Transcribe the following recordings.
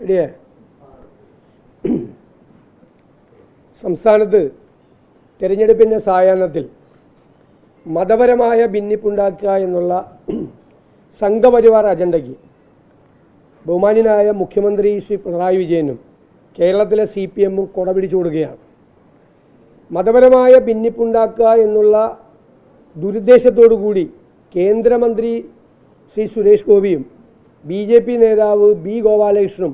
റെഡിയായ സംസ്ഥാനത്ത് തെരഞ്ഞെടുപ്പിൻ്റെ സായാഹ്നത്തിൽ മതപരമായ ഭിന്നിപ്പുണ്ടാക്കുക എന്നുള്ള സംഘപരിവാർ അജണ്ടയ്ക്ക് ബഹുമാന്യനായ മുഖ്യമന്ത്രി ശ്രീ പിണറായി വിജയനും കേരളത്തിലെ CPM-ഉം കൊടപിടിച്ചു കൊടുക്കുകയാണ്. മതപരമായ ഭിന്നിപ്പുണ്ടാക്കുക എന്നുള്ള ദുരുദ്ദേശത്തോടു കൂടി കേന്ദ്രമന്ത്രി ശ്രീ സുരേഷ് ഗോപിയും BJP നേതാവ് B. ഗോപാലകൃഷ്ണനും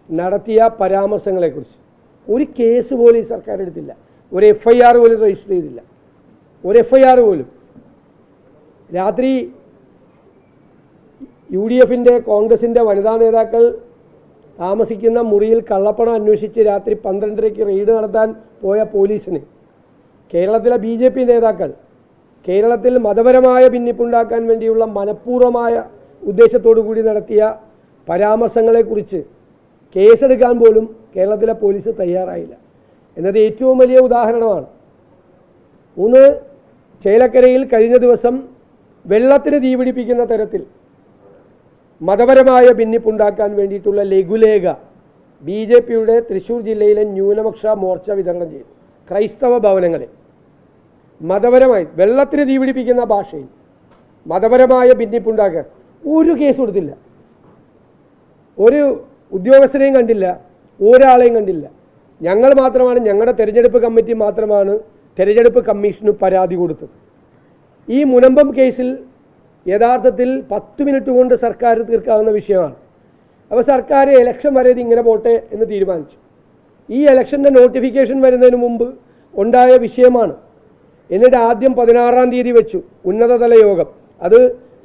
നടത്തിയ പരാമർശങ്ങളെക്കുറിച്ച് ഒരു കേസ് പോലും ഈ സർക്കാർ എടുത്തില്ല. ഒരു FIR പോലും രജിസ്റ്റർ ചെയ്തില്ല. ഒരു FIR പോലും. രാത്രി UDF-ൻ്റെ കോൺഗ്രസിൻ്റെ വനിതാ നേതാക്കൾ താമസിക്കുന്ന മുറിയിൽ കള്ളപ്പണം അന്വേഷിച്ച് രാത്രി 12:30-ക്ക് റെയ്ഡ് നടത്താൻ പോയ പോലീസിന് കേരളത്തിലെ BJP നേതാക്കൾ കേരളത്തിൽ മതപരമായ ഭിന്നിപ്പുണ്ടാക്കാൻ വേണ്ടിയുള്ള മനഃപൂർവ്വമായ ഉദ്ദേശത്തോടു കൂടി നടത്തിയ പരാമർശങ്ങളെക്കുറിച്ച് കേസെടുക്കാൻ പോലും കേരളത്തിലെ പോലീസ് തയ്യാറായില്ല എന്നത് ഏറ്റവും വലിയ ഉദാഹരണമാണ്. ചേലക്കരയിൽ കഴിഞ്ഞ ദിവസം വെള്ളത്തിന് തീപിടിപ്പിക്കുന്ന തരത്തിൽ മതപരമായ ഭിന്നിപ്പുണ്ടാക്കാൻ വേണ്ടിയിട്ടുള്ള ലഘുലേഖ BJP-യുടെ തൃശ്ശൂർ ജില്ലയിലെ ന്യൂനപക്ഷ മോർച്ച വിതരണം ചെയ്തു. ക്രൈസ്തവ ഭവനങ്ങളിൽ മതപരമായി വെള്ളത്തിന് തീപിടിപ്പിക്കുന്ന ഭാഷയിൽ മതപരമായ ഭിന്നിപ്പുണ്ടാക്കാൻ ഒരു കേസ് കൊടുത്തില്ല. ഒരു ഉദ്യോഗസ്ഥരെയും കണ്ടില്ല, ഒരാളെയും കണ്ടില്ല. ഞങ്ങൾ മാത്രമാണ്, ഞങ്ങളുടെ തെരഞ്ഞെടുപ്പ് കമ്മിറ്റി മാത്രമാണ് തെരഞ്ഞെടുപ്പ് കമ്മീഷന് പരാതി കൊടുത്തത്. ഈ മുനമ്പം കേസിൽ യഥാർത്ഥത്തിൽ 10 മിനിറ്റ് കൊണ്ട് സർക്കാർ തീർക്കാവുന്ന വിഷയമാണ്. അപ്പോൾ സർക്കാർ ഇലക്ഷൻ വരെ ഇതിങ്ങനെ പോട്ടെ എന്ന് തീരുമാനിച്ചു. ഈ ഇലക്ഷൻ്റെ നോട്ടിഫിക്കേഷൻ വരുന്നതിന് മുമ്പ് ഉണ്ടായ വിഷയമാണ്. എന്നിട്ട് ആദ്യം 16-ാം തീയതി വെച്ചു ഉന്നതതല യോഗം. അത്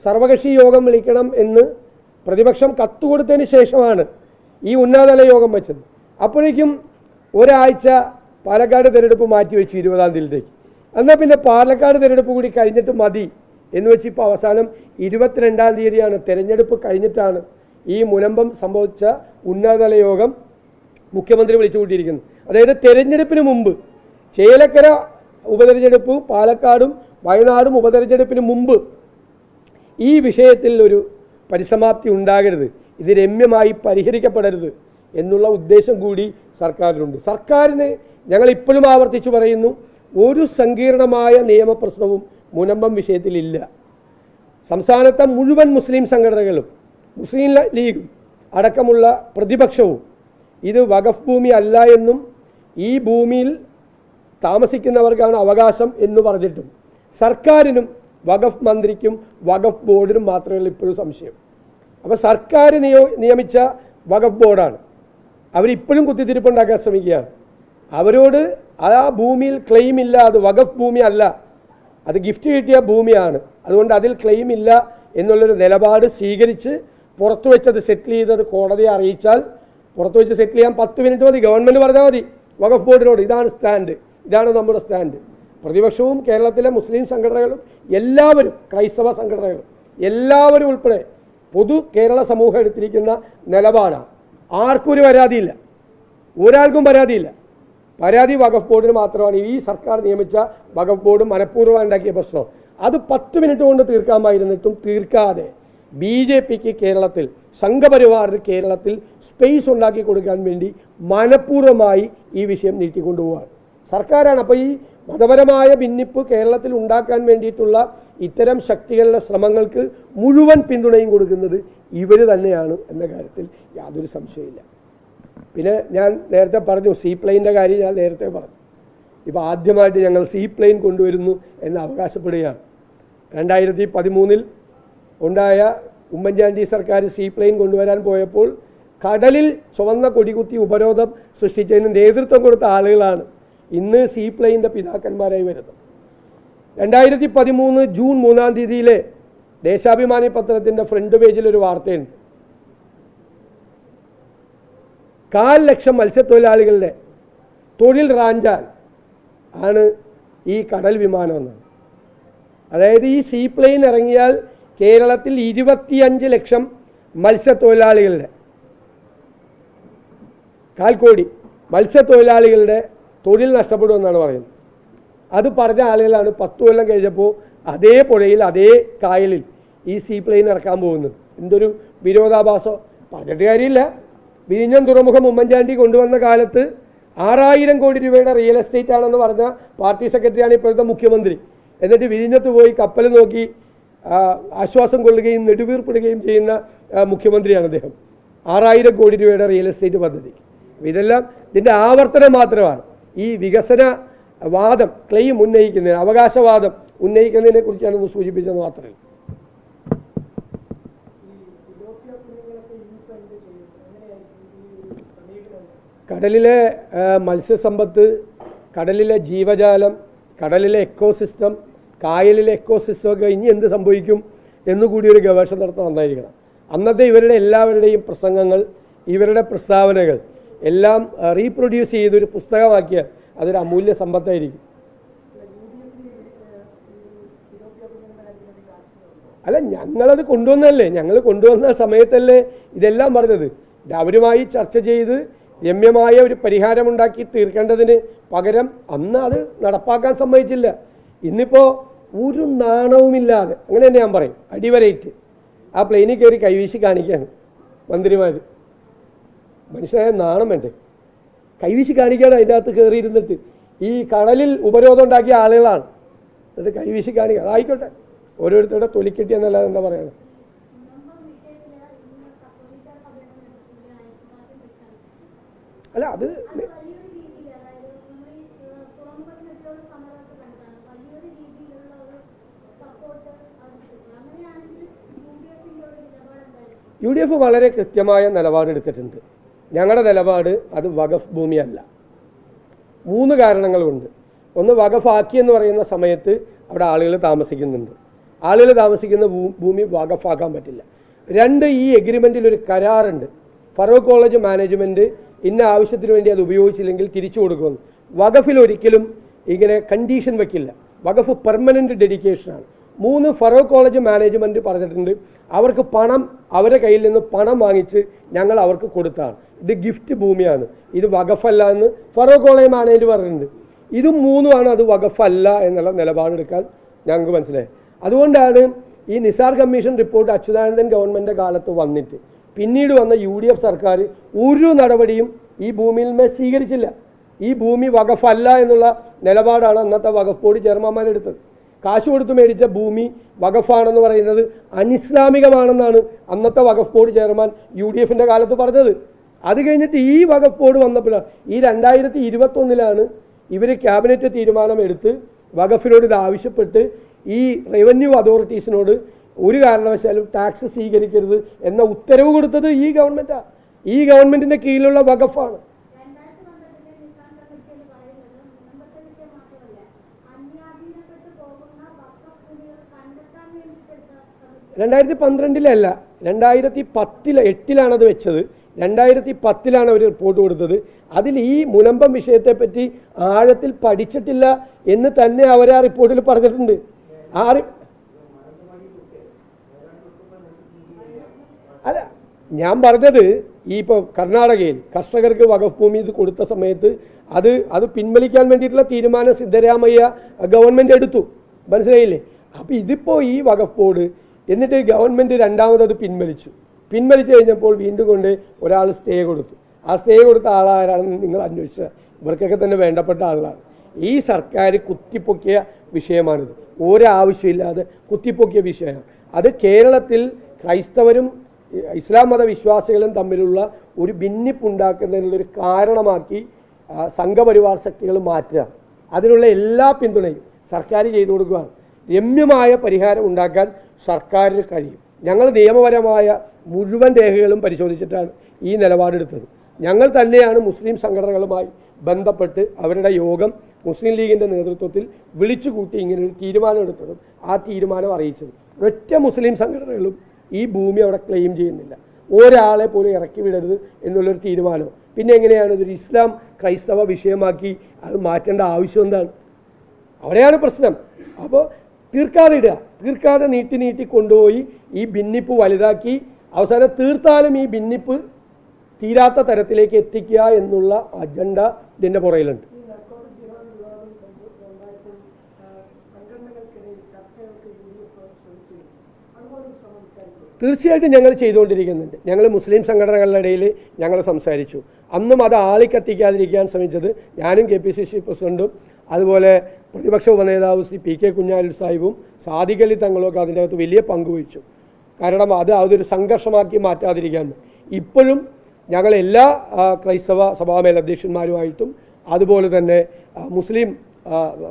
സർവകക്ഷി യോഗം വിളിക്കണം എന്ന് പ്രതിപക്ഷം കത്ത് കൊടുത്തതിന് ശേഷമാണ് ഈ ഉന്നതതല യോഗം വെച്ചത്. അപ്പോഴേക്കും ഒരാഴ്ച പാലക്കാട് തിരഞ്ഞെടുപ്പ് മാറ്റിവെച്ചു 20-ാം തീയതിയിലേക്ക്. എന്നാൽ പിന്നെ പാലക്കാട് തിരഞ്ഞെടുപ്പ് കൂടി കഴിഞ്ഞിട്ട് മതി എന്ന് വെച്ച് ഇപ്പോൾ അവസാനം 22-ാം തീയതിയാണ്, തിരഞ്ഞെടുപ്പ് കഴിഞ്ഞിട്ടാണ് ഈ മുനമ്പം സംഭവിച്ച ഉന്നതതല യോഗം മുഖ്യമന്ത്രി വിളിച്ചു കൂട്ടിയിരിക്കുന്നത്. അതായത് തെരഞ്ഞെടുപ്പിന് മുമ്പ് ചേലക്കര ഉപതെരഞ്ഞെടുപ്പും പാലക്കാടും വയനാടും ഉപതെരഞ്ഞെടുപ്പിന് മുമ്പ് ഈ വിഷയത്തിൽ ഒരു പരിസമാപ്തി ഉണ്ടാകരുത്, ഇത് രമ്യമായി പരിഹരിക്കപ്പെടരുത് എന്നുള്ള ഉദ്ദേശം കൂടി സർക്കാരിനുണ്ട്. സർക്കാരിന് ഞങ്ങൾ ഇപ്പോഴും ആവർത്തിച്ചു പറയുന്നു, ഒരു സങ്കീർണമായ നിയമപ്രശ്നവും മുനമ്പം വിഷയത്തിലില്ല. സംസ്ഥാനത്തെ മുഴുവൻ മുസ്ലിം സംഘടനകളും മുസ്ലിം ലീഗും അടക്കമുള്ള പ്രതിപക്ഷവും ഇത് വഖഫ് ഭൂമി അല്ല എന്നും ഈ ഭൂമിയിൽ താമസിക്കുന്നവർക്കാണ് അവകാശം എന്ന് പറഞ്ഞിട്ടും സർക്കാരിനും വഖഫ് മന്ത്രിക്കും വഖഫ് ബോർഡിനും മാത്രമേ ഇപ്പോഴും സംശയം. അപ്പോൾ സർക്കാർ നിയമിച്ച വഖഫ് ബോർഡാണ്. അവരിപ്പോഴും കുത്തിത്തിരിപ്പുണ്ടാക്കാൻ ശ്രമിക്കുകയാണ്. അവരോട് ആ ഭൂമിയിൽ ക്ലെയിം ഇല്ല, അത് വഖഫ് ഭൂമി അല്ല, അത് ഗിഫ്റ്റ് കിട്ടിയ ഭൂമിയാണ്, അതുകൊണ്ട് അതിൽ ക്ലെയിം ഇല്ല എന്നുള്ളൊരു നിലപാട് സ്വീകരിച്ച് പുറത്തു വെച്ചത് സെറ്റിൽ ചെയ്തത് കോടതിയെ അറിയിച്ചാൽ പുറത്തു വെച്ച് സെറ്റിൽ ചെയ്യാൻ 10 മിനിറ്റ് മതി. ഗവൺമെൻറ് പറഞ്ഞാൽ മതി വഖഫ് ബോർഡിനോട് ഇതാണ് സ്റ്റാൻഡ്, ഇതാണ് നമ്മുടെ സ്റ്റാൻഡ്. പ്രതിപക്ഷവും കേരളത്തിലെ മുസ്ലിം സംഘടനകളും എല്ലാവരും, ക്രൈസ്തവ സംഘടനകളും എല്ലാവരും ഉൾപ്പെടെ കേരള സമൂഹം എടുത്തിരിക്കുന്ന നിലപാടാണ്. ആർക്കും ഒരു പരാതിയില്ല, ഒരാൾക്കും പരാതിയില്ല. പരാതി വഖഫ് ബോർഡിന് മാത്രമാണ്. ഈ സർക്കാർ നിയമിച്ച വഖഫ് ബോർഡ് മനഃപൂർവ്വം ഉണ്ടാക്കിയ പ്രശ്നം. അത് 10 മിനിറ്റ് കൊണ്ട് തീർക്കാമായിരുന്നിട്ടും തീർക്കാതെ BJP-ക്ക് കേരളത്തിൽ, സംഘപരിവാറിന് കേരളത്തിൽ സ്പേസ് ഉണ്ടാക്കി കൊടുക്കാൻ വേണ്ടി മനഃപൂർവ്വമായി ഈ വിഷയം നീട്ടിക്കൊണ്ടുപോവാണ് സർക്കാരാണ്. അപ്പോൾ ഈ മതപരമായ ഭിന്നിപ്പ് കേരളത്തിൽ ഉണ്ടാക്കാൻ വേണ്ടിയിട്ടുള്ള ഇത്തരം ശക്തികളുടെ ശ്രമങ്ങൾക്ക് മുഴുവൻ പിന്തുണയും കൊടുക്കുന്നത് ഇവർ തന്നെയാണ് എന്ന കാര്യത്തിൽ യാതൊരു സംശയമില്ല. പിന്നെ ഞാൻ നേരത്തെ പറഞ്ഞു, സീപ്ലെയിൻ്റെ കാര്യം ഞാൻ നേരത്തെ പറഞ്ഞു. ഇപ്പോൾ ആദ്യമായിട്ട് ഞങ്ങൾ സീപ്ലെയിൻ കൊണ്ടുവരുന്നു എന്ന് അവകാശപ്പെടുകയാണ്. 2013 ഉണ്ടായ ഉമ്മൻചാണ്ടി സർക്കാർ സീപ്ലെയിൻ കൊണ്ടുവരാൻ പോയപ്പോൾ കടലിൽ ചുവന്ന കൊടികുത്തി ഉപരോധം സൃഷ്ടിച്ചതിന് നേതൃത്വം കൊടുത്ത ആളുകളാണ് ഇന്ന് സീപ്ലെയിൻ്റെ പിതാക്കന്മാരായി വരുന്നത്. 2013 ജൂൺ 3-ാം തീയതിയിലെ ദേശാഭിമാനി പത്രത്തിൻ്റെ ഫ്രണ്ട് പേജിലൊരു വാർത്തയുണ്ട്. 1,000,000 മത്സ്യത്തൊഴിലാളികളുടെ തൊഴിൽ റാഞ്ചാൻ ആണ് ഈ കടൽ വിമാനം എന്നാണ്. അതായത് ഈ സീപ്ലെയിൻ ഇറങ്ങിയാൽ കേരളത്തിൽ 25 ലക്ഷം മത്സ്യത്തൊഴിലാളികളുടെ 1/4 കോടി മത്സ്യത്തൊഴിലാളികളുടെ തൊഴിൽ നഷ്ടപ്പെടുമെന്നാണ് പറയുന്നത്. അത് പറഞ്ഞ ആളുകളാണ് 10 കൊല്ലം കഴിഞ്ഞപ്പോൾ അതേ പുഴയിൽ അതേ കായലിൽ ഈ സീപ്ലെയിൻ ഇറക്കാൻ പോകുന്നത്. എന്തൊരു വിരോധാഭാസം, പറഞ്ഞിട്ട് കാര്യമില്ല. വിഴിഞ്ഞം തുറമുഖം ഉമ്മൻചാണ്ടി കൊണ്ടുവന്ന കാലത്ത് 6000 കോടി രൂപയുടെ റിയൽ എസ്റ്റേറ്റ് ആണെന്ന് പറഞ്ഞ പാർട്ടി സെക്രട്ടറിയാണ് ഇപ്പോഴത്തെ മുഖ്യമന്ത്രി. എന്നിട്ട് വിഴിഞ്ഞത്ത് പോയി കപ്പൽ നോക്കി ആശ്വാസം കൊള്ളുകയും നെടുവീർപ്പിടുകയും ചെയ്യുന്ന മുഖ്യമന്ത്രിയാണ് അദ്ദേഹം. 6000 കോടി രൂപയുടെ റിയൽ എസ്റ്റേറ്റ് പദ്ധതി. ഇതെല്ലാം ഇതിൻ്റെ ആവർത്തനം മാത്രമാണ്. ഈ വികസന വാദം ക്ലെയിം ഉന്നയിക്കുന്നതിന്, അവകാശവാദം ഉന്നയിക്കുന്നതിനെ കുറിച്ചാണ് ഒന്ന് സൂചിപ്പിച്ചത് മാത്രമേ. കടലിലെ മത്സ്യസമ്പത്ത്, കടലിലെ ജീവജാലം, കടലിലെ എക്കോസിസ്റ്റം, കായലിലെ എക്കോസിസ്റ്റം ഒക്കെ ഇനി എന്ത് സംഭവിക്കും എന്നുകൂടി ഒരു ഗവേഷണം നടത്താൻ നന്നായിരിക്കണം. അന്നത്തെ ഇവരുടെ എല്ലാവരുടെയും പ്രസംഗങ്ങൾ, ഇവരുടെ പ്രസ്താവനകൾ എല്ലാം റീപ്രൊഡ്യൂസ് ചെയ്തൊരു പുസ്തകമാക്കിയാൽ അതൊരു അമൂല്യ സമ്പത്തായിരിക്കും. അല്ല, ഞങ്ങളത് കൊണ്ടുവന്നല്ലേ, ഞങ്ങൾ കൊണ്ടുവന്ന സമയത്തല്ലേ ഇതെല്ലാം പറഞ്ഞത്. അവരുമായി ചർച്ച ചെയ്ത് രമ്യമായ ഒരു പരിഹാരമുണ്ടാക്കി തീർക്കേണ്ടതിന് പകരം അന്ന് അത് നടപ്പാക്കാൻ സമ്മതിച്ചില്ല. ഇന്നിപ്പോൾ ഒരു നാണവുമില്ലാതെ, അങ്ങനെ തന്നെ ഞാൻ പറയും, അടിവരയിട്ട് ആ പ്ലെയിനിൽ കയറി കൈവീശി കാണിക്കുകയാണ് മന്ത്രിമാർ. മനുഷ്യനായ നാണം വേണ്ടേ? കൈവീശി കാണിക്കുകയാണ് അതിൻ്റെ അകത്ത് കയറിയിരുന്നിട്ട്. ഈ കടലിൽ ഉപരോധം ഉണ്ടാക്കിയ ആളുകളാണ്, എന്നിട്ട് കൈവീശി കാണിക്കുക. അതായിക്കോട്ടെ, ഓരോരുത്തരുടെ തൊലിക്കെട്ടിയെന്നല്ലാതെ എന്താ പറയുന്നത്. അല്ല, അത് UDF വളരെ കൃത്യമായ നിലപാടെടുത്തിട്ടുണ്ട്. ഞങ്ങളുടെ നിലപാട് അത് വഖഫ് ഭൂമിയല്ല. 3 കാരണങ്ങൾ കൊണ്ട്. ഒന്ന്, വഖഫ് ആക്കി എന്ന് പറയുന്ന സമയത്ത് അവിടെ ആളുകൾ താമസിക്കുന്നുണ്ട്. ആളുകൾ താമസിക്കുന്ന ഭൂമി വഖഫാക്കാൻ പറ്റില്ല. 2, ഈ എഗ്രിമെൻറ്റിൽ ഒരു കരാറുണ്ട്. ഫറൂഖ് കോളേജ് മാനേജ്മെൻറ്റ് ഇന്ന ആവശ്യത്തിന് വേണ്ടി അത് ഉപയോഗിച്ചില്ലെങ്കിൽ തിരിച്ചു കൊടുക്കുമെന്ന്. വഖഫിൽ ഒരിക്കലും ഇങ്ങനെ കണ്ടീഷൻ വയ്ക്കില്ല. വഖഫ് പെർമനൻറ്റ് ഡെഡിക്കേഷനാണ്. 3, ഫറൂഖ് കോളേജ് മാനേജ്മെൻറ്റ് പറഞ്ഞിട്ടുണ്ട് അവർക്ക് പണം, അവരുടെ കയ്യിൽ നിന്ന് പണം വാങ്ങിച്ച് ഞങ്ങൾ അവർക്ക് കൊടുത്താണ്. ഇത് ഗിഫ്റ്റ് ഭൂമിയാണ്, ഇത് വഖഫല്ല എന്ന് ഫറൂഖ് കോളേജ് മാനേജ്മെൻറ്റ് പറഞ്ഞിട്ടുണ്ട്. ഇതും 3 അത് വഖഫല്ല എന്നുള്ള നിലപാടെടുക്കാൻ ഞങ്ങൾക്ക് മനസ്സിലായി. അതുകൊണ്ടാണ് ഈ Nisar commission report Achuthanandan government കാലത്ത് വന്നിട്ട് പിന്നീട് വന്ന UDF സർക്കാർ ഒരു നടപടിയും ഈ ഭൂമിയിൽ സ്വീകരിച്ചില്ല. ഈ ഭൂമി വഖഫല്ല എന്നുള്ള നിലപാടാണ് അന്നത്തെ വഖഫ് ബോർഡ് ചെയർമാന്മാരെടുത്തത്. കാശ് കൊടുത്ത് മേടിച്ച ഭൂമി വഖഫാണെന്ന് പറയുന്നത് അനിസ്ലാമികമാണെന്നാണ് അന്നത്തെ വഖഫ് ബോർഡ് ചെയർമാൻ UDFൻ്റെ കാലത്ത് പറഞ്ഞത്. അത് കഴിഞ്ഞിട്ട് ഈ വഖഫ് ബോർഡ് വന്നപ്പോഴാണ്, ഈ 2021 ഇവർ ക്യാബിനറ്റ് തീരുമാനമെടുത്ത് വഖഫിനോട് ഇത് ആവശ്യപ്പെട്ട് ഈ റവന്യൂ അതോറിറ്റീസിനോട് ഒരു കാരണവശാലും ടാക്സ് സ്വീകരിക്കരുത് എന്ന ഉത്തരവ് കൊടുത്തത് ഈ ഗവൺമെൻറ്റാണ്. ഈ ഗവൺമെൻറ്റിൻ്റെ കീഴിലുള്ള വഖഫാണ്. 2012 2010 അത് വെച്ചത്. 2010 അവർ റിപ്പോർട്ട് കൊടുത്തത്. അതിൽ ഈ മുനമ്പം വിഷയത്തെപ്പറ്റി ആഴത്തിൽ പഠിച്ചിട്ടില്ല എന്ന് തന്നെ അവർ ആ റിപ്പോർട്ടിൽ പറഞ്ഞിട്ടുണ്ട്. അല്ല, ഞാൻ പറഞ്ഞത് ഈ ഇപ്പോൾ കർണാടകയിൽ കർഷകർക്ക് വഖഫ് ഭൂമി ഇത് കൊടുത്ത സമയത്ത് അത് പിൻവലിക്കാൻ വേണ്ടിയിട്ടുള്ള തീരുമാനം സിദ്ധരാമയ്യ ഗവൺമെൻറ് എടുത്തു. മനസ്സിലായില്ലേ? അപ്പോൾ ഇതിപ്പോൾ ഈ വഖഫ് ബോർഡ് എന്നിട്ട് ഗവൺമെൻറ് രണ്ടാമത് പിൻവലിച്ചു കഴിഞ്ഞപ്പോൾ വീണ്ടും കൊണ്ട് ഒരാൾ സ്റ്റേ കൊടുത്തു. ആ സ്റ്റേ കൊടുത്ത ആളാരാണെന്ന് നിങ്ങൾ അന്വേഷിച്ചാൽ ഇവർക്കൊക്കെ തന്നെ വേണ്ടപ്പെട്ട ആളാണ്. ഈ സർക്കാർ കുത്തിപ്പൊക്കിയ വിഷയമാണിത്. ഒരാവശ്യമില്ലാതെ കുത്തിപ്പൊക്കിയ വിഷയമാണ്. അത് കേരളത്തിൽ ക്രൈസ്തവരും ഇസ്ലാം മത വിശ്വാസികളും തമ്മിലുള്ള ഒരു ഭിന്നിപ്പുണ്ടാക്കുന്നതിനുള്ളൊരു കാരണമാക്കി സംഘപരിവാർ ശക്തികൾ മാറ്റുക. അതിനുള്ള എല്ലാ പിന്തുണയും സർക്കാർ ചെയ്തു കൊടുക്കുകയാണ്. രമ്യമായ പരിഹാരം ഉണ്ടാക്കാൻ സർക്കാരിന് കഴിയും. ഞങ്ങൾ നിയമപരമായ മുഴുവൻ രേഖകളും പരിശോധിച്ചിട്ടാണ് ഈ നിലപാടെടുത്തത്. ഞങ്ങൾ തന്നെയാണ് മുസ്ലിം സംഘടനകളുമായി ബന്ധപ്പെട്ട് അവരുടെ യോഗം മുസ്ലിം ലീഗിൻ്റെ നേതൃത്വത്തിൽ വിളിച്ചു കൂട്ടി ഇങ്ങനൊരു തീരുമാനം എടുത്തതും ആ തീരുമാനം അറിയിച്ചതും. ഒറ്റ മുസ്ലിം സംഘടനകളും ഈ ഭൂമി അവിടെ ക്ലെയിം ചെയ്യുന്നില്ല. ഒരാളെ പോലും ഇറക്കി വിടരുത് എന്നുള്ളൊരു തീരുമാനം. പിന്നെ എങ്ങനെയാണ് ഇതൊരു ഇസ്ലാം ക്രൈസ്തവ വിഷയമാക്കി അത് മാറ്റേണ്ട ആവശ്യം എന്താണ്? അവിടെയാണ് പ്രശ്നം. അപ്പോൾ തീർക്കാതെ നീട്ടി കൊണ്ടുപോയി ഈ ഭിന്നിപ്പ് വലുതാക്കി അവസാനം തീർത്താലും ഈ ഭിന്നിപ്പ് തീരാത്ത തരത്തിലേക്ക് എത്തിക്കുക എന്നുള്ള അജണ്ട ഇതിൻ്റെ പുറയിലുണ്ട്. സംഘടനകൾക്കിടയിൽ ചർച്ചകൾക്ക് UDF ശ്രമിച്ചു. അതുപോലെ ശ്രമിക്കാറുണ്ട്. തീർച്ചയായിട്ടും ഞങ്ങൾ ചെയ്തുകൊണ്ടിരിക്കുന്നുണ്ട്. ഞങ്ങൾ മുസ്ലിം സംഘടനകളുടെ ഇടയിൽ ഞങ്ങൾ സംസാരിച്ചു. അന്നും അത് ആളിക്കത്തിക്കാതിരിക്കാൻ ശ്രമിച്ചത് ഞാനും KPCC പ്രസിഡന്റും അതുപോലെ പ്രതിപക്ഷ ഉപനേതാവ് ശ്രീ PK കുഞ്ഞാലിക്കുട്ടി സാഹിബും സാദിഖ് അലി തങ്ങളുമൊക്കെ അതിൻ്റെ അകത്ത് വലിയ പങ്കുവഹിച്ചു. കാരണം അതൊരു സംഘർഷമാക്കി മാറ്റാതിരിക്കാൻ. ഇപ്പോഴും ഞങ്ങൾ എല്ലാ ക്രൈസ്തവ സഭാമേലധ്യക്ഷന്മാരുമായിട്ടും അതുപോലെ തന്നെ മുസ്ലിം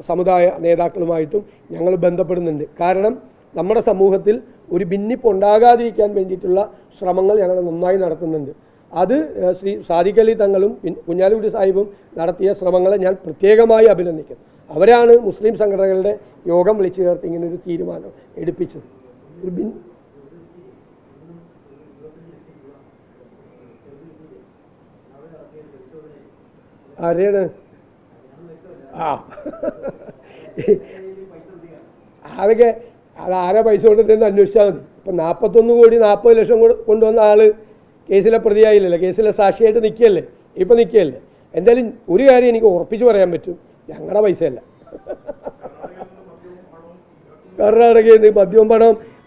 സമുദായ നേതാക്കളുമായിട്ടും ഞങ്ങൾ ബന്ധപ്പെടുന്നുണ്ട്. കാരണം നമ്മുടെ സമൂഹത്തിൽ ഒരു ഭിന്നിപ്പ് ഉണ്ടാകാതിരിക്കാൻ വേണ്ടിയിട്ടുള്ള ശ്രമങ്ങൾ ഞങ്ങൾ നന്നായി നടത്തുന്നുണ്ട്. അത് ശ്രീ സാദിഖ് അലി തങ്ങളും കുഞ്ഞാലിക്കുട്ടി സാഹിബും നടത്തിയ ശ്രമങ്ങളെ ഞാൻ പ്രത്യേകമായി അഭിനന്ദിക്കുന്നു. അവരാണ് മുസ്ലിം സംഘടനകളുടെ യോഗം വിളിച്ചു ചേർത്ത് ഇങ്ങനൊരു തീരുമാനം എടുപ്പിച്ചത്. ആരെയാണ്? അതൊക്കെ ആരാ പൈസ കൊണ്ടിട്ടെന്ന് അന്വേഷിച്ചാൽ മതി. ഇപ്പം 41 കോടി 40 ലക്ഷം കൊണ്ടുവന്ന ആള് കേസിലെ പ്രതിയായില്ലല്ലോ, കേസിലെ സാക്ഷിയായിട്ട് നിൽക്കുകയല്ലേ, ഇപ്പം നിൽക്കുകയല്ലേ. എന്തായാലും ഒരു കാര്യം എനിക്ക് ഉറപ്പിച്ച് പറയാൻ പറ്റും, ഞങ്ങളുടെ പൈസയല്ല. കർണാടകയിൽ നിന്ന്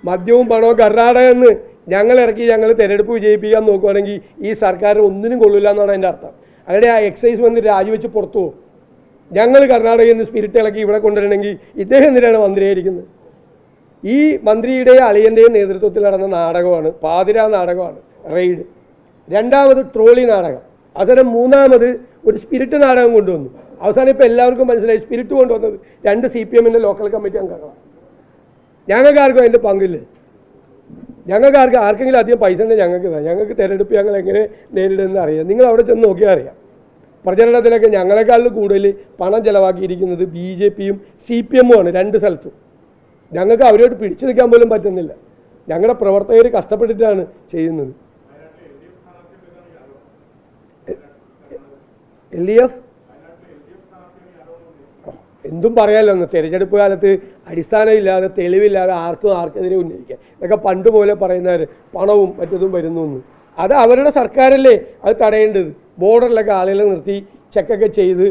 മദ്യവും പണവും കർണാടകയിൽ നിന്ന് ഞങ്ങൾ ഇറക്കി ഞങ്ങൾ തിരഞ്ഞെടുപ്പ് വിജയിപ്പിക്കാൻ നോക്കുവാണെങ്കിൽ ഈ സർക്കാർ ഒന്നിനും കൊള്ളില്ല എന്നാണ് എൻ്റെ അർത്ഥം. അങ്ങനെ ആ എക്സൈസ് മന്ത്രി രാജിവെച്ച് പുറത്തു പോകും. ഞങ്ങൾ കർണാടകയിൽ നിന്ന് സ്പിരിറ്റ് ഇളക്കി ഇവിടെ കൊണ്ടുവരണമെങ്കിൽ ഇദ്ദേഹം എന്തിനാണ് മന്ത്രിയായിരിക്കുന്നത്? ഈ മന്ത്രിയുടെയും അളിയൻ്റെയും നേതൃത്വത്തിൽ നടന്ന നാടകമാണ്, പാതിരാ നാടകമാണ് റെയ്ഡ്. രണ്ടാമത് ട്രോളി നാടകം. അവസാനം മൂന്നാമത് ഒരു സ്പിരിറ്റ് നാടകം കൊണ്ടുവന്നു. അവസാനം ഇപ്പോൾ എല്ലാവർക്കും മനസ്സിലായി സ്പിരിറ്റ് കൊണ്ടുവന്നത് 2 CPMൻ്റെ ലോക്കൽ കമ്മിറ്റി അംഗങ്ങളാണ്. ഞങ്ങൾക്കാർക്കും അതിൻ്റെ പങ്കില്ല. ഞങ്ങൾക്കാർക്കും ആർക്കെങ്കിലും അധികം പൈസ ഉണ്ടെങ്കിൽ ഞങ്ങൾക്ക് തിരഞ്ഞെടുപ്പ് ഞങ്ങൾ എങ്ങനെ നേരിടുമെന്ന് അറിയാം. നിങ്ങൾ അവിടെ ചെന്ന് നോക്കിയാൽ അറിയാം. പ്രചരണത്തിലൊക്കെ ഞങ്ങളെക്കാളും കൂടുതൽ പണം ചിലവാക്കിയിരിക്കുന്നത് BJPയും CPMുമാണ് 2 സ്ഥലത്തും. ഞങ്ങൾക്ക് അവരോട് പിടിച്ചു നിൽക്കാൻ പോലും പറ്റുന്നില്ല. ഞങ്ങളുടെ പ്രവർത്തകർ കഷ്ടപ്പെട്ടിട്ടാണ് ചെയ്യുന്നത്. LDF എന്തും പറയാമല്ലോ. തെരഞ്ഞെടുപ്പ് കാലത്ത് അടിസ്ഥാനമില്ലാതെ തെളിവില്ലാതെ ആർക്കെതിരെ ഉന്നയിക്കുക. ഇതൊക്കെ പണ്ട് പോലെ പറയുന്നവർ പണവും മറ്റതും വരുന്നു എന്ന്. അത് അവരുടെ സർക്കാരല്ലേ അത് തടയേണ്ടത്. ബോർഡറിലൊക്കെ ആളുകളെ നിർത്തി ചെക്കൊക്കെ ചെയ്ത്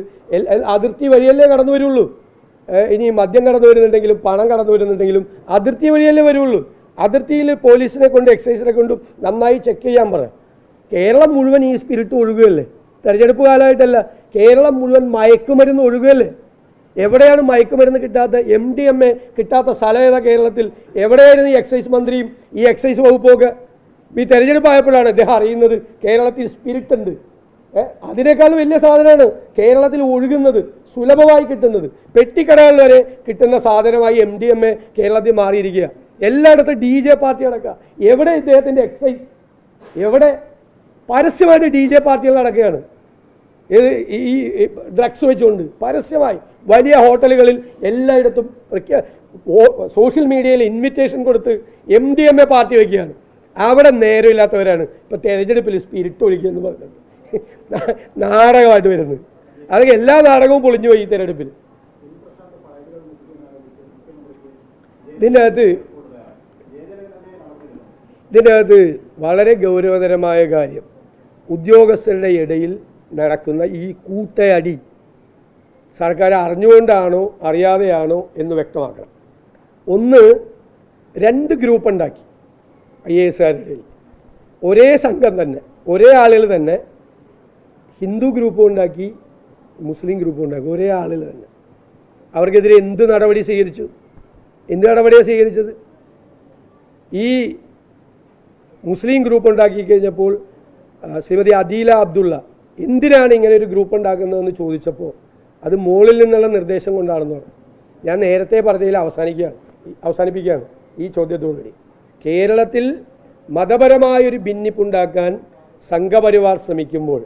അതിർത്തി വഴിയല്ലേ കടന്നു വരുള്ളൂ. ഇനി മദ്യം കടന്നു വരുന്നുണ്ടെങ്കിലും പണം കടന്നു വരുന്നുണ്ടെങ്കിലും അതിർത്തി വഴിയല്ലേ വരുള്ളൂ. അതിർത്തിയിൽ പോലീസിനെ കൊണ്ട് എക്സൈസിനെ കൊണ്ടും നന്നായി ചെക്ക് ചെയ്യാൻ പറയാം. കേരളം മുഴുവൻ ഈ സ്പിരിറ്റ് ഒഴുകുകയല്ലേ. തെരഞ്ഞെടുപ്പ് കാലമായിട്ടല്ല, കേരളം മുഴുവൻ മയക്കുമരുന്ന് ഒഴുകുകയല്ലേ. എവിടെയാണ് മയക്കുമരുന്ന് കിട്ടാത്ത, MDMA കിട്ടാത്ത സ്ഥലം ഏതാ കേരളത്തിൽ? എവിടെയായിരുന്നു ഈ എക്സൈസ് മന്ത്രിയും ഈ എക്സൈസ് വകുപ്പൊക്കെ? ഈ തെരഞ്ഞെടുപ്പായപ്പോഴാണ് അദ്ദേഹം അറിയുന്നത് കേരളത്തിൽ സ്പിരിറ്റ് ഉണ്ട്. അതിനേക്കാൾ വലിയ സാധനമാണ് കേരളത്തിൽ ഒഴുകുന്നത്, സുലഭമായി കിട്ടുന്നത്. പെട്ടിക്കടകൾ വരെ കിട്ടുന്ന സാധനമായി MDMA കേരളത്തിൽ മാറിയിരിക്കുക. എല്ലായിടത്തും DJ പാർട്ടി അടക്കുക. എവിടെ ഇദ്ദേഹത്തിൻ്റെ എക്സൈസ്? എവിടെ? പരസ്യമായിട്ട് DJ പാർട്ടികൾ നടക്കുകയാണ്. ഈ ഡ്രഗ്സ് വെച്ചുകൊണ്ട് പരസ്യമായി വലിയ ഹോട്ടലുകളിൽ എല്ലായിടത്തും സോഷ്യൽ മീഡിയയിൽ ഇൻവിറ്റേഷൻ കൊടുത്ത് MDMA പാർട്ടി വയ്ക്കുകയാണ്. അവിടെ നേരമില്ലാത്തവരാണ് ഇപ്പോൾ തെരഞ്ഞെടുപ്പിൽ സ്പിരിറ്റ് ഒഴിക്കുക എന്ന് പറയുന്നത് നാടകമായിട്ട് വരുന്നത്. അതൊക്കെ എല്ലാ നാടകവും പൊളിഞ്ഞു പോയി ഈ തെരഞ്ഞെടുപ്പിൽ. ഇതിൻ്റെ അകത്ത് വളരെ ഗൗരവതരമായ കാര്യം, ഉദ്യോഗസ്ഥരുടെ ഇടയിൽ നടക്കുന്ന ഈ കൂട്ടയടി സർക്കാർ അറിഞ്ഞുകൊണ്ടാണോ അറിയാതെയാണോ എന്ന് വ്യക്തമാക്കണം. ഒന്ന്, 2 ഗ്രൂപ്പ് ഉണ്ടാക്കി IASകാരുടെ ഇടയിൽ. ഒരേ സംഘം തന്നെ, ഒരേ ആളുകൾ തന്നെ ഹിന്ദു ഗ്രൂപ്പും ഉണ്ടാക്കി, മുസ്ലിം ഗ്രൂപ്പും ഉണ്ടാക്കി. ഒരേ ആളുകൾ തന്നെ. അവർക്കെതിരെ എന്ത് നടപടി സ്വീകരിച്ചു? എന്ത് നടപടിയാണ് സ്വീകരിച്ചത്? ഈ മുസ്ലിം ഗ്രൂപ്പ് ഉണ്ടാക്കി കഴിഞ്ഞപ്പോൾ ശ്രീമതി അദീല അബ്ദുള്ള എന്തിനാണ് ഇങ്ങനെ ഒരു ഗ്രൂപ്പ് ഉണ്ടാക്കുന്നതെന്ന് ചോദിച്ചപ്പോൾ അത് മുകളിൽ നിന്നുള്ള നിർദ്ദേശം കൊണ്ടാണെന്ന് പറഞ്ഞു. ഞാൻ നേരത്തെ പറഞ്ഞതിൽ അവസാനിപ്പിക്കുകയാണ് ഈ ചോദ്യത്തോടുകൂടി. കേരളത്തിൽ മതപരമായൊരു ഭിന്നിപ്പുണ്ടാക്കാൻ സംഘപരിവാർ ശ്രമിക്കുമ്പോൾ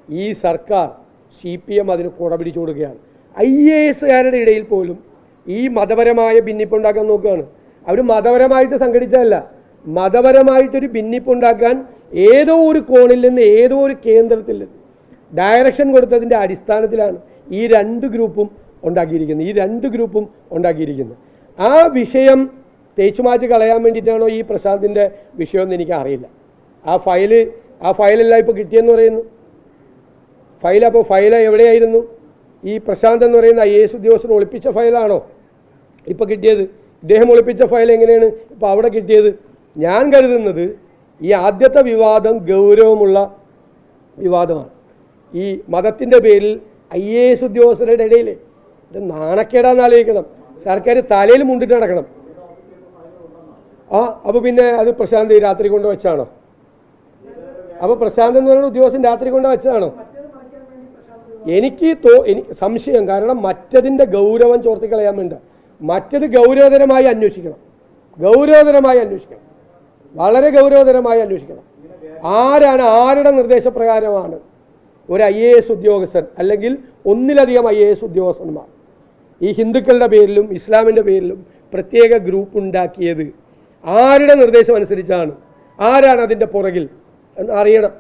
ഈ സർക്കാർ CPM അതിന് കുട പിടിച്ചു കൊടുക്കുകയാണ്. IASകാരുടെ ഇടയിൽ പോലും ഈ മതപരമായ ഭിന്നിപ്പുണ്ടാക്കാൻ നോക്കുകയാണ്. അവർ മതപരമായിട്ട് സംഘടിച്ചതല്ല, മതപരമായിട്ടൊരു ഭിന്നിപ്പുണ്ടാക്കാൻ ഏതോ ഒരു കോണിൽ നിന്ന് ഏതോ ഒരു കേന്ദ്രത്തിൽ നിന്ന് ഡയറക്ഷൻ കൊടുത്തതിൻ്റെ അടിസ്ഥാനത്തിലാണ് ഈ 2 ഗ്രൂപ്പും ഉണ്ടാക്കിയിരിക്കുന്നത്. ആ വിഷയം തേച്ചുമാറ്റി കളയാൻ വേണ്ടിയിട്ടാണോ ഈ പ്രശാന്തിൻ്റെ വിഷയമെന്ന് എനിക്കറിയില്ല. ആ ഫയലെല്ലാം ഇപ്പോൾ കിട്ടിയെന്ന് പറയുന്നു. ഫയൽ എവിടെയായിരുന്നു? ഈ പ്രശാന്ത് എന്ന് പറയുന്ന IAS ഉദ്യോഗസ്ഥൻ ഒളിപ്പിച്ച ഫയലാണോ ഇപ്പോൾ കിട്ടിയത്? ഇദ്ദേഹം ഒളിപ്പിച്ച ഫയൽ എങ്ങനെയാണ് ഇപ്പോൾ അവിടെ കിട്ടിയത്? ഞാൻ കരുതുന്നത് ഈ ആദ്യത്തെ വിവാദം ഗൗരവമുള്ള വിവാദമാണ്. ഈ മതത്തിൻ്റെ പേരിൽ IAS ഉദ്യോഗസ്ഥരുടെ ഇടയിൽ ഇത് നാണക്കേടാന്ന് ആലോചിക്കണം. സർക്കാർ തലയിൽ മുണ്ടിട്ട് നടക്കണം. അപ്പോൾ പിന്നെ അത് പ്രശാന്ത് രാത്രി കൊണ്ട് വെച്ചാണോ? അപ്പോൾ പ്രശാന്ത് എന്ന് പറയുന്ന ഉദ്യോഗസ്ഥൻ രാത്രി കൊണ്ട് വെച്ചതാണോ? എനിക്ക് സംശയം. കാരണം മറ്റതിൻ്റെ ഗൗരവം ചോർത്തിക്കളയാൻ വേണ്ട. മറ്റത് ഗൗരവതരമായി അന്വേഷിക്കണം. വളരെ ഗൗരവതരമായി അന്വേഷിക്കണം. ആരുടെ നിർദ്ദേശപ്രകാരമാണ് ഒരു IAS ഉദ്യോഗസ്ഥൻ അല്ലെങ്കിൽ ഒന്നിലധികം IAS ഉദ്യോഗസ്ഥന്മാർ ഈ ഹിന്ദുക്കളുടെ പേരിലും ഇസ്ലാമിൻ്റെ പേരിലും പ്രത്യേക ഗ്രൂപ്പ് ഉണ്ടാക്കിയത്? ആരുടെ നിർദ്ദേശം അനുസരിച്ചാണ്? ആരാണ് അതിൻ്റെ പുറകിൽ എന്ന് അറിയണം.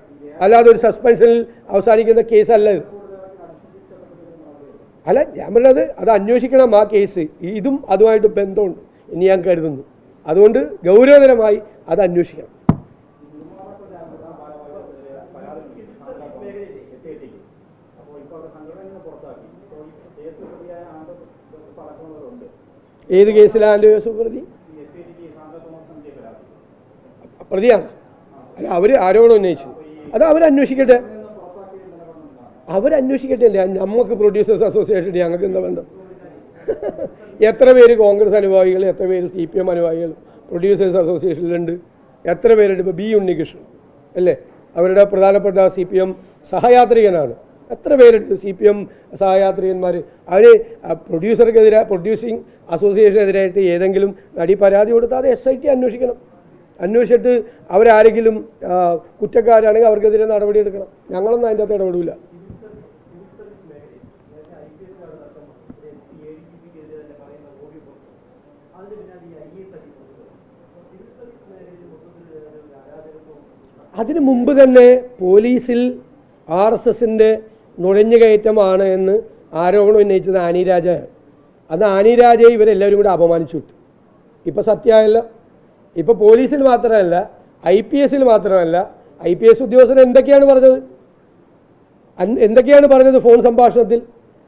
അല്ലാതെ ഒരു സസ്പെൻഷനിൽ അവസാനിക്കുന്ന കേസല്ല ഇത്. അല്ല, ഞാൻ പറഞ്ഞത് അത് അന്വേഷിക്കണം. ആ കേസ് ഇതും അതുമായിട്ട് ബന്ധമുണ്ട് എന്ന് ഞാൻ കരുതുന്നു. അതുകൊണ്ട് ഗൗരവതരമായി അത് അന്വേഷിക്കണം. ഏത് കേസിലാണ് ആൻഡോ ജോസഫ് പ്രതിയാണ്? അല്ല, അവർ ആരോപണം ഉന്നയിച്ചു. അത് അവരന്വേഷിക്കട്ടെ. അല്ല, നമുക്ക് പ്രൊഡ്യൂസേഴ്സ് അസോസിയേഷൻ ഞങ്ങൾക്ക് എന്താ ബന്ധം? എത്ര പേര് കോൺഗ്രസ് അനുഭാവികൾ, എത്ര പേര് CPM അനുഭാവികൾ പ്രൊഡ്യൂസേഴ്സ് അസോസിയേഷനിലുണ്ട്? എത്ര പേരുണ്ട്? ഇപ്പോൾ B ഉണ്ണികൃഷ്ണൻ അല്ലേ, അവരുടെ പ്രധാനപ്പെട്ട CPM സഹയാത്രികനാണ്. എത്ര പേരുണ്ട് CPM സഹയാത്രികന്മാർ? അവർ പ്രൊഡ്യൂസിങ് അസോസിയേഷനെതിരായിട്ട് ഏതെങ്കിലും നടി പരാതി കൊടുത്താൽ അത് SIT അന്വേഷിക്കണം. അന്വേഷിച്ചിട്ട് അവരാരെങ്കിലും കുറ്റക്കാരാണെങ്കിൽ അവർക്കെതിരെ നടപടിയെടുക്കണം. ഞങ്ങളൊന്നും അതിൻ്റെ അകത്ത് ഇടപെടില്ല. അതിനു മുമ്പ് തന്നെ പോലീസിൽ RSSൻ്റെ നുഴഞ്ഞുകയറ്റമാണ് എന്ന് ആരോപണം ഉന്നയിച്ചത് ആനി രാജയാണ്. അത് ആനി രാജയെ ഇവരെല്ലാവരും കൂടെ അപമാനിച്ചു വിട്ടു. ഇപ്പം സത്യമായല്ലോ. ഇപ്പോൾ പോലീസിൽ മാത്രമല്ല, IPSൽ മാത്രമല്ല, IPS ഉദ്യോഗസ്ഥർ എന്തൊക്കെയാണ് പറഞ്ഞത് ഫോൺ സംഭാഷണത്തിൽ?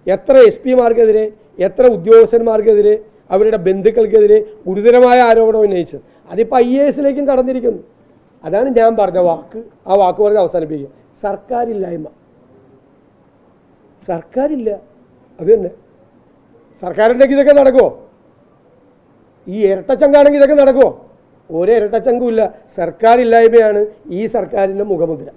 എത്ര SP മാർക്കെതിരെ, എത്ര ഉദ്യോഗസ്ഥന്മാർക്കെതിരെ, അവരുടെ ബന്ധുക്കൾക്കെതിരെ ഗുരുതരമായ ആരോപണം ഉന്നയിച്ചത്. അതിപ്പോൾ IASലേക്കും കടന്നിരിക്കുന്നു. അതാണ് ഞാൻ പറഞ്ഞ വാക്ക്. ആ വാക്ക് പറഞ്ഞ് അവസാനിപ്പിക്കുക. സർക്കാരില്ല. അത് തന്നെ. സർക്കാരുണ്ടെങ്കിൽ ഇതൊക്കെ നടക്കുമോ? ഈ ഇരട്ടച്ചങ്കാണെങ്കിൽ ഇതൊക്കെ നടക്കുമോ? ഒരു ഇരട്ടച്ചങ്കുമില്ല. സർക്കാരില്ലായ്മയാണ് ഈ സർക്കാരിൻ്റെ മുഖമുദ്ര.